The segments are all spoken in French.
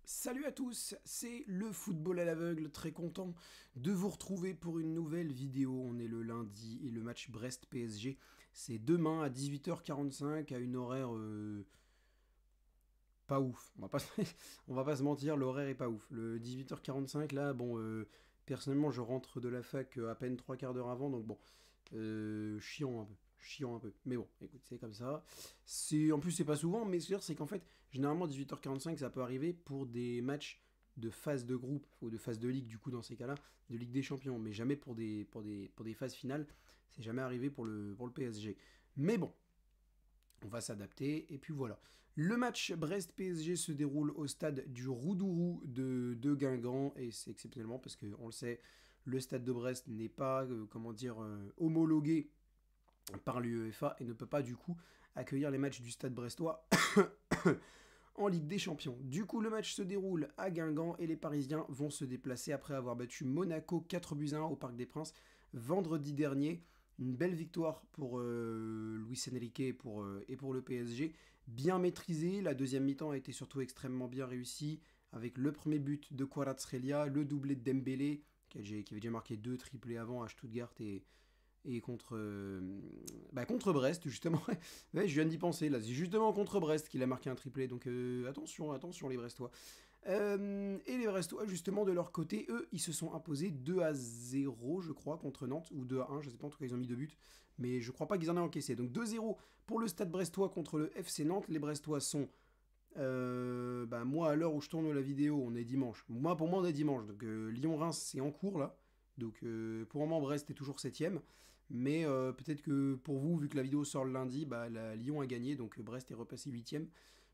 Salut à tous, c'est le football à l'aveugle, très content de vous retrouver pour une nouvelle vidéo. On est le lundi et le match Brest-PSG, c'est demain à 18h45 à une horaire pas ouf. On va pas se mentir, l'horaire est pas ouf. Le 18h45 là, bon, personnellement je rentre de la fac à peine trois quarts d'heure avant, donc bon, chiant un peu. Chiant un peu. Mais bon, écoute, c'est comme ça. En plus, c'est pas souvent, mais c'est qu'en fait, généralement, 18h45, ça peut arriver pour des matchs de phase de groupe, ou de phase de ligue, du coup, dans ces cas-là, de Ligue des Champions, mais jamais pour des phases finales. C'est jamais arrivé pour le PSG. Mais bon, on va s'adapter, et puis voilà. Le match Brest-PSG se déroule au stade du Roudourou de Guingamp, et c'est exceptionnellement parce qu'on le sait, le stade de Brest n'est pas, homologué par l'UEFA et ne peut pas du coup accueillir les matchs du Stade brestois en Ligue des Champions. Du coup, le match se déroule à Guingamp et les Parisiens vont se déplacer après avoir battu Monaco 4-1 au Parc des Princes vendredi dernier. Une belle victoire pour Luis Enrique et pour le PSG. Bien maîtrisé, la deuxième mi-temps a été surtout extrêmement bien réussie avec le premier but de Kvaratskhelia, le doublé de Dembélé qui avait déjà marqué deux triplés avant à Stuttgart et contre Brest, justement. Ouais, je viens d'y penser, là. C'est justement contre Brest qu'il a marqué un triplé. Donc attention les Brestois. Et les Brestois, justement, de leur côté, eux, ils se sont imposés 2-0, je crois, contre Nantes. Ou 2-1, je sais pas, en tout cas, ils ont mis deux buts. Mais je crois pas qu'ils en aient encaissé. Donc 2-0 pour le Stade Brestois contre le FC Nantes. Les Brestois sont... moi, à l'heure où je tourne la vidéo, on est dimanche. Pour moi, on est dimanche. Donc Lyon-Reims, c'est en cours, là. Donc pour le moment, Brest est toujours septième. Mais peut-être que pour vous, vu que la vidéo sort le lundi, Lyon a gagné, donc Brest est repassé huitième,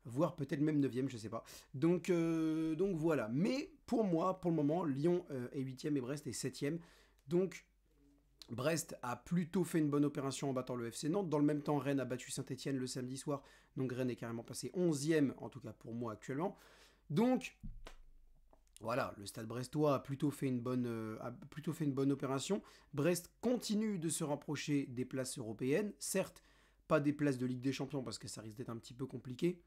voire peut-être même neuvième, je sais pas. Donc voilà. Mais pour moi, pour le moment, Lyon est huitième et Brest est septième. Donc Brest a plutôt fait une bonne opération en battant le FC Nantes. Dans le même temps, Rennes a battu Saint-Etienne le samedi soir. Donc Rennes est carrément passé onzième, en tout cas pour moi actuellement. Donc voilà, le Stade Brestois a plutôt fait une bonne opération. Brest continue de se rapprocher des places européennes. Certes, pas des places de Ligue des Champions parce que ça risque d'être un petit peu compliqué.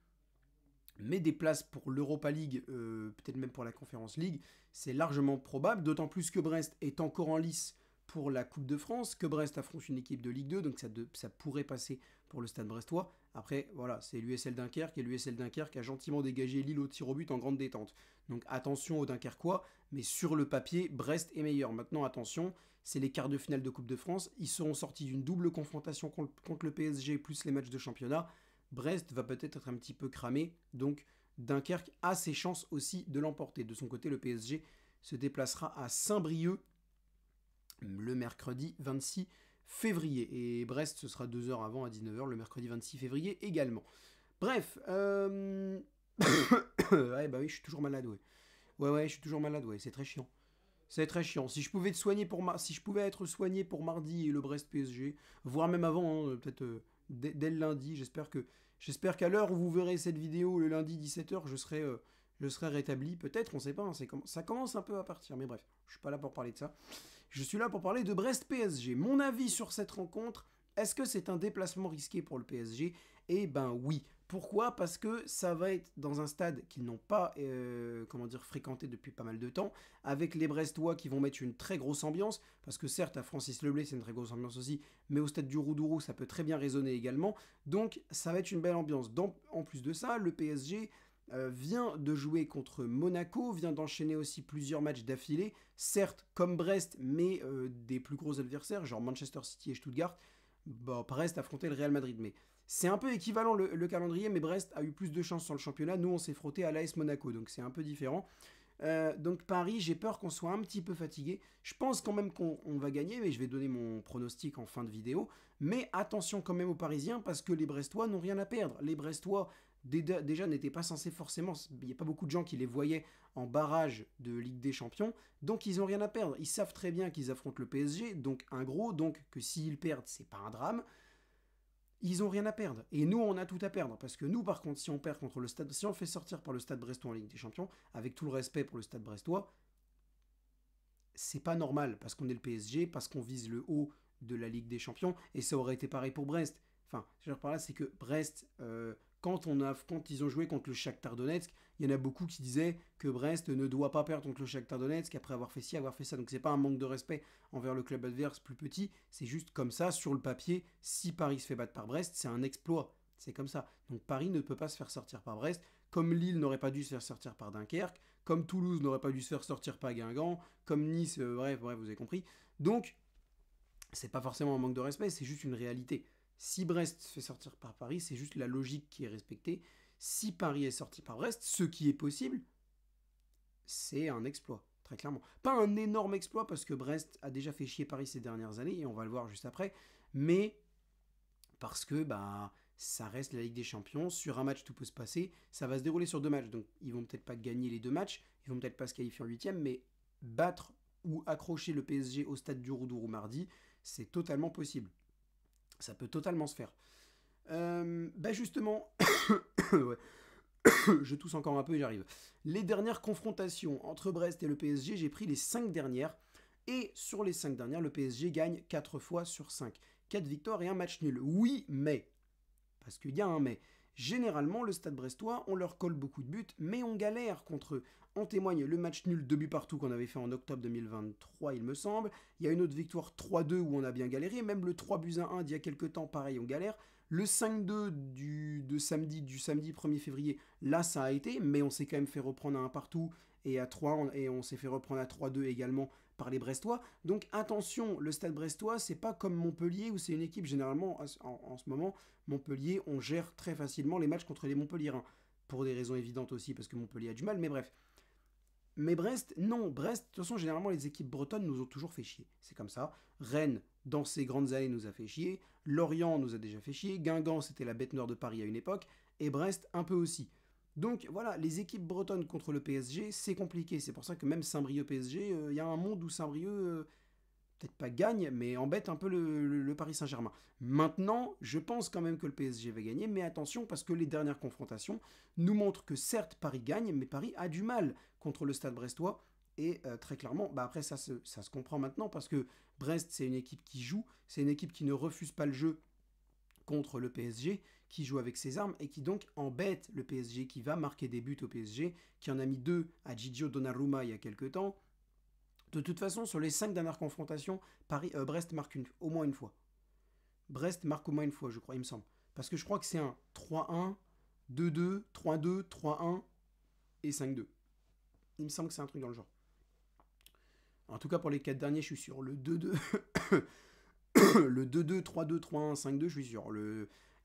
Mais des places pour l'Europa League, peut-être même pour la Conference League, c'est largement probable. D'autant plus que Brest est encore en lice pour la Coupe de France, que Brest affronte une équipe de Ligue 2, donc ça pourrait passer pour le Stade brestois. Après, voilà, c'est l'USL Dunkerque, et l'USL Dunkerque a gentiment dégagé Lille au tir au but en grande détente. Donc attention aux Dunkerquois, mais sur le papier, Brest est meilleur. Maintenant, attention, c'est les quarts de finale de Coupe de France. Ils seront sortis d'une double confrontation contre le PSG plus les matchs de championnat. Brest va peut-être être un petit peu cramé, donc Dunkerque a ses chances aussi de l'emporter. De son côté, le PSG se déplacera à Saint-Brieuc le mercredi 26 février. Et Brest, ce sera 2 heures avant, à 19h, le mercredi 26 février également. Bref, ouais, bah oui, je suis toujours malade, ouais. Ouais, je suis toujours malade, ouais, c'est très chiant. C'est très chiant. Si je pouvais être soigné pour mardi et le Brest PSG, voire même avant, hein, peut-être dès le lundi, j'espère qu'à l'heure où vous verrez cette vidéo, le lundi 17h, je serai rétabli. Peut-être, on sait pas, hein, ça commence un peu à partir, mais bref, je suis pas là pour parler de ça. Je suis là pour parler de Brest PSG. Mon avis sur cette rencontre, est-ce que c'est un déplacement risqué pour le PSG? Eh ben oui. Pourquoi? Parce que ça va être dans un stade qu'ils n'ont pas fréquenté depuis pas mal de temps, avec les Brestois qui vont mettre une très grosse ambiance, parce que certes à Francis Leblay c'est une très grosse ambiance aussi, mais au stade du Roudourou ça peut très bien résonner également, donc ça va être une belle ambiance. En plus de ça, le PSG vient de jouer contre Monaco, vient d'enchaîner aussi plusieurs matchs d'affilée, certes comme Brest, mais des plus gros adversaires, genre Manchester City et Stuttgart. Brest affrontait le Real Madrid, mais c'est un peu équivalent le calendrier, mais Brest a eu plus de chance sur le championnat. Nous, on s'est frotté à l'AS Monaco, donc c'est un peu différent. Donc Paris, j'ai peur qu'on soit un petit peu fatigué. Je pense quand même qu'on va gagner, mais je vais donner mon pronostic en fin de vidéo. Mais attention quand même aux Parisiens, parce que les Brestois n'ont rien à perdre. Les Brestois, déjà, n'étaient pas censés forcément... Il n'y a pas beaucoup de gens qui les voyaient en barrage de Ligue des Champions, donc ils n'ont rien à perdre. Ils savent très bien qu'ils affrontent le PSG, donc un gros, donc que s'ils perdent, c'est pas un drame. Ils ont rien à perdre. Et nous, on a tout à perdre. Parce que nous, par contre, si on perd contre le stade, si on fait sortir par le stade brestois en Ligue des Champions, avec tout le respect pour le stade brestois, c'est pas normal. Parce qu'on est le PSG, parce qu'on vise le haut de la Ligue des Champions. Et ça aurait été pareil pour Brest. Enfin, je veux dire par là, c'est que Brest, quand ils ont joué contre le Shakhtar Donetsk, il y en a beaucoup qui disaient que Brest ne doit pas perdre contre le Shakhtar Donetsk après avoir fait ci, avoir fait ça. Donc c'est pas un manque de respect envers le club adverse plus petit, c'est juste comme ça, sur le papier, si Paris se fait battre par Brest, c'est un exploit. C'est comme ça. Donc Paris ne peut pas se faire sortir par Brest, comme Lille n'aurait pas dû se faire sortir par Dunkerque, comme Toulouse n'aurait pas dû se faire sortir par Guingamp, comme Nice, bref, vous avez compris. Donc, c'est pas forcément un manque de respect, c'est juste une réalité. Si Brest se fait sortir par Paris, c'est juste la logique qui est respectée. Si Paris est sorti par Brest, ce qui est possible, c'est un exploit, très clairement. Pas un énorme exploit, parce que Brest a déjà fait chier Paris ces dernières années, et on va le voir juste après, mais parce que ça reste la Ligue des Champions. Sur un match, tout peut se passer. Ça va se dérouler sur 2 matchs, donc ils vont peut-être pas gagner les 2 matchs, ils vont peut-être pas se qualifier en huitième, mais battre ou accrocher le PSG au stade du Roudourou mardi, c'est totalement possible. Ça peut totalement se faire. Justement, ouais, je tousse encore un peu et j'arrive. Les dernières confrontations entre Brest et le PSG, j'ai pris les 5 dernières. Et sur les 5 dernières, le PSG gagne 4 fois sur 5. 4 victoires et un match nul. Oui, mais. Parce qu'il y a un mais. Généralement, le Stade Brestois, on leur colle beaucoup de buts, mais on galère contre eux. En témoigne le match nul 2 buts partout qu'on avait fait en octobre 2023, il me semble. Il y a une autre victoire 3-2 où on a bien galéré. Même le 3-1 d'il y a quelques temps, pareil, on galère. Le 5-2 du samedi 1er février, là ça a été, mais on s'est quand même fait reprendre à 1 partout et à 3, et on s'est fait reprendre à 3-2 également par les Brestois. Donc attention, le Stade Brestois, c'est pas comme Montpellier où c'est une équipe généralement en ce moment. Montpellier, on gère très facilement les matchs contre les Montpelliérains. Pour des raisons évidentes aussi, parce que Montpellier a du mal, mais bref. Mais Brest, non. Brest, de toute façon, généralement, les équipes bretonnes nous ont toujours fait chier. C'est comme ça. Rennes, dans ses grandes années, nous a fait chier. Lorient nous a déjà fait chier. Guingamp, c'était la bête noire de Paris à une époque. Et Brest, un peu aussi. Donc voilà, les équipes bretonnes contre le PSG, c'est compliqué. C'est pour ça que même Saint-Brieuc-PSG, il y a un monde où Saint-Brieuc, peut-être pas gagne, mais embête un peu le Paris Saint-Germain. Maintenant, je pense quand même que le PSG va gagner, mais attention parce que les dernières confrontations nous montrent que certes Paris gagne, mais Paris a du mal contre le Stade Brestois. Et très clairement, après ça se comprend maintenant parce que Brest c'est une équipe qui joue, c'est une équipe qui ne refuse pas le jeu contre le PSG, qui joue avec ses armes et qui donc embête le PSG, qui va marquer des buts au PSG, qui en a mis 2 à Gigio Donnarumma il y a quelques temps. De toute façon, sur les 5 dernières confrontations, Brest marque au moins une fois. Brest marque au moins une fois, je crois, il me semble. Parce que je crois que c'est un 3-1, 2-2, 3-2, 3-1 et 5-2. Il me semble que c'est un truc dans le genre. En tout cas, pour les 4 derniers, je suis sûr. Le 2-2, le 2-2, 3-2, 3-1, 5-2, je suis sûr.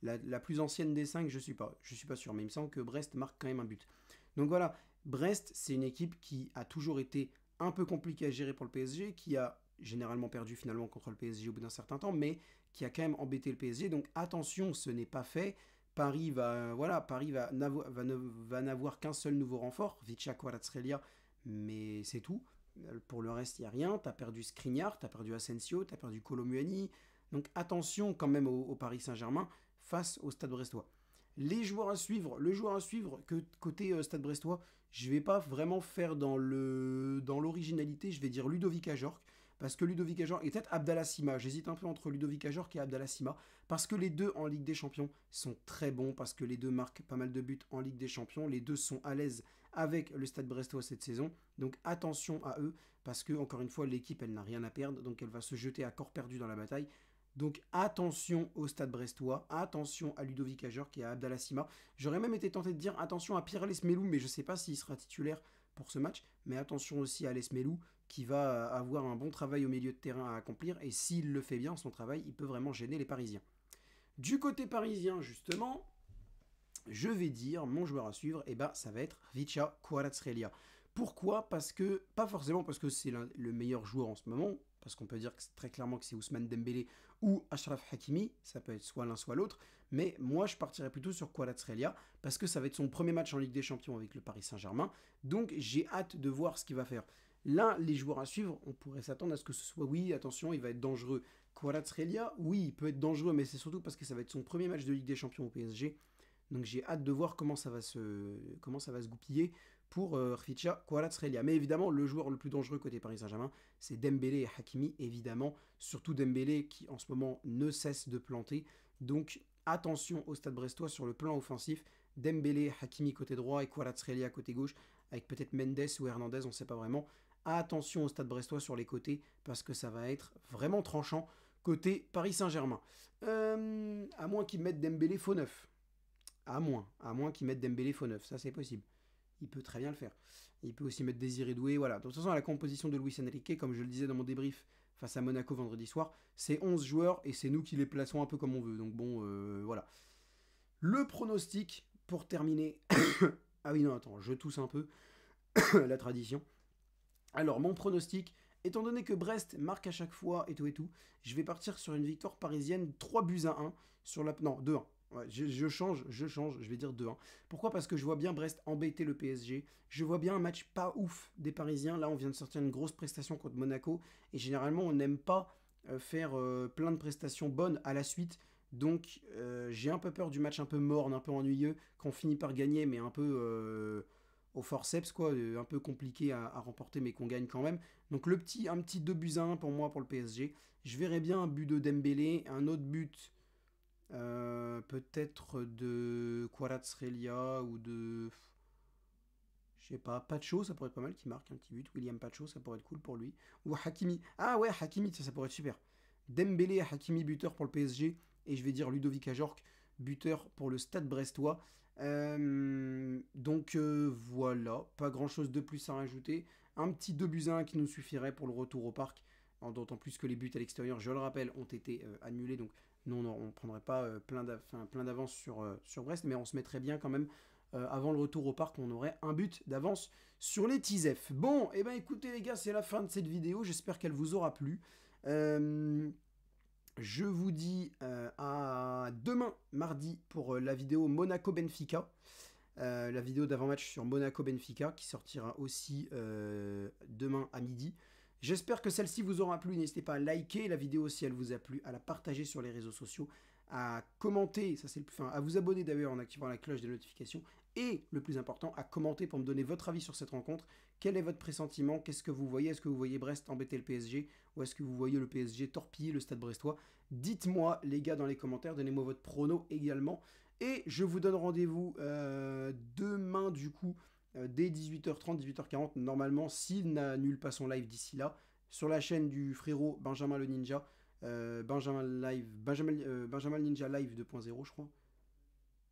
La plus ancienne des 5, je suis pas sûr. Mais il me semble que Brest marque quand même un but. Donc voilà, Brest, c'est une équipe qui a toujours été un peu compliquée à gérer pour le PSG, qui a généralement perdu finalement contre le PSG au bout d'un certain temps, mais qui a quand même embêté le PSG. Donc attention, ce n'est pas fait. Paris va n'avoir qu'un seul nouveau renfort, Vicha Kvaratskhelia, mais c'est tout. Pour le reste, il n'y a rien. Tu as perdu Skriniar, tu as perdu Asensio, tu as perdu Kolo Muani. Donc attention quand même au Paris Saint-Germain face au Stade Brestois. Les joueurs à suivre, le joueur à suivre que côté Stade Brestois, je vais pas vraiment faire dans l'originalité, je vais dire Ludovic Ajorc, parce que Ludovic Ajorc, et peut-être Abdallah Sima, j'hésite un peu entre Ludovic Ajorc et Abdallah Sima, parce que les deux en Ligue des Champions sont très bons, parce que les deux marquent pas mal de buts en Ligue des Champions, les deux sont à l'aise avec le Stade Brestois cette saison, donc attention à eux, parce que encore une fois, l'équipe elle n'a rien à perdre, donc elle va se jeter à corps perdu dans la bataille. Donc attention au Stade Brestois, attention à Ludovic Ajorc et à Abdallah Sima. J'aurais même été tenté de dire attention à Pierre Lesmelou, mais je ne sais pas s'il sera titulaire pour ce match. Mais attention aussi à Lesmelou, qui va avoir un bon travail au milieu de terrain à accomplir. Et s'il le fait bien, son travail, il peut vraiment gêner les Parisiens. Du côté parisien, justement, je vais dire, mon joueur à suivre, ça va être Vicha Kvaratskhelia. Pourquoi ? Parce que, pas forcément parce que c'est le meilleur joueur en ce moment, parce qu'on peut dire que très clairement que c'est Ousmane Dembélé ou Achraf Hakimi, ça peut être soit l'un soit l'autre, mais moi je partirais plutôt sur Kvaratskhelia, parce que ça va être son premier match en Ligue des Champions avec le Paris Saint-Germain, donc j'ai hâte de voir ce qu'il va faire. Là, les joueurs à suivre, on pourrait s'attendre à ce que ce soit, oui, attention, il va être dangereux. Kvaratskhelia, oui, il peut être dangereux, mais c'est surtout parce que ça va être son premier match de Ligue des Champions au PSG, donc j'ai hâte de voir comment ça va se goupiller pour Vicha Kvaratskhelia. Mais évidemment, le joueur le plus dangereux côté Paris Saint-Germain, c'est Dembélé et Hakimi, évidemment. Surtout Dembélé qui, en ce moment, ne cesse de planter. Donc, attention au Stade Brestois sur le plan offensif. Dembélé, Hakimi côté droit et Kvaratskhelia côté gauche, avec peut-être Mendes ou Hernandez, on ne sait pas vraiment. Attention au Stade Brestois sur les côtés, parce que ça va être vraiment tranchant côté Paris Saint-Germain. À moins qu'ils mettent Dembélé faux neuf. À moins qu'ils mettent Dembélé faux neuf, ça c'est possible. Il peut très bien le faire. Il peut aussi mettre Désiré Doué, voilà. De toute façon, à la composition de Luis Enrique, comme je le disais dans mon débrief face à Monaco vendredi soir, c'est 11 joueurs et c'est nous qui les plaçons un peu comme on veut. Donc bon, voilà. Le pronostic, pour terminer... ah oui, non, attends, je tousse un peu. La tradition. Alors, mon pronostic, étant donné que Brest marque à chaque fois et tout, je vais partir sur une victoire parisienne 3-1 sur la... Non, 2-1. Ouais, je change, je vais dire 2-1. Pourquoi? Parce que je vois bien Brest embêter le PSG. Je vois bien un match pas ouf des Parisiens. Là, on vient de sortir une grosse prestation contre Monaco. Et généralement, on n'aime pas faire plein de prestations bonnes à la suite. Donc, j'ai un peu peur du match un peu morne, un peu ennuyeux, qu'on finit par gagner, mais un peu au forceps, quoi, un peu compliqué à remporter, mais qu'on gagne quand même. Donc, un petit 2-1 pour moi, pour le PSG. Je verrais bien un but de Dembélé, un autre but peut-être de Kvaratskhelia ou de... Je sais pas, Pacho, ça pourrait être pas mal qui marque un petit but. William Pacho, ça pourrait être cool pour lui. Ou Hakimi. Ah ouais, Hakimi, ça pourrait être super. Dembélé, Hakimi, buteur pour le PSG. Et je vais dire Ludovic Ajorc, buteur pour le Stade Brestois. Donc voilà, pas grand chose de plus à rajouter. Un petit 2-1 qui nous suffirait pour le retour au parc. D'autant plus que les buts à l'extérieur, je le rappelle, ont été annulés. Donc non, on ne prendrait pas plein d'avance sur Brest, mais on se mettrait bien quand même. Avant le retour au parc, on aurait un but d'avance sur les Tisef. Bon, et ben écoutez les gars, c'est la fin de cette vidéo. J'espère qu'elle vous aura plu. Je vous dis à demain, mardi, pour la vidéo Monaco-Benfica. La vidéo d'avant-match sur Monaco-Benfica qui sortira aussi demain à midi. J'espère que celle-ci vous aura plu. N'hésitez pas à liker la vidéo si elle vous a plu, à la partager sur les réseaux sociaux, à commenter, ça c'est le plus, à vous abonner d'ailleurs en activant la cloche des notifications et le plus important, à commenter pour me donner votre avis sur cette rencontre. Quel est votre pressentiment? Qu'est-ce que vous voyez? Est-ce que vous voyez Brest embêter le PSG ou est-ce que vous voyez le PSG torpiller le Stade Brestois? Dites-moi les gars dans les commentaires, donnez-moi votre prono également. Et je vous donne rendez-vous demain du coup dès 18h30, 18h40 normalement, s'il n'annule pas son live d'ici là, sur la chaîne du frérot Benjamin le Ninja, Benjamin Ninja Live 2.0 je crois.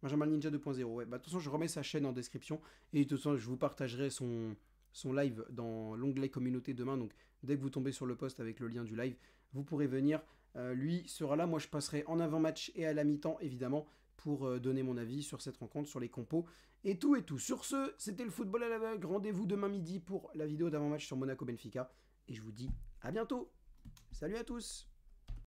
Benjamin Ninja 2.0, ouais. Bah, de toute façon, je remets sa chaîne en description et de toute façon, je vous partagerai son live dans l'onglet communauté demain. Donc, dès que vous tombez sur le post avec le lien du live, vous pourrez venir. Lui sera là. Moi, je passerai en avant-match et à la mi-temps, évidemment, pour donner mon avis sur cette rencontre, sur les compos et tout et tout. Sur ce, c'était le football à l'aveugle. Rendez-vous demain midi pour la vidéo d'avant-match sur Monaco Benfica. Et je vous dis à bientôt. Salut à tous.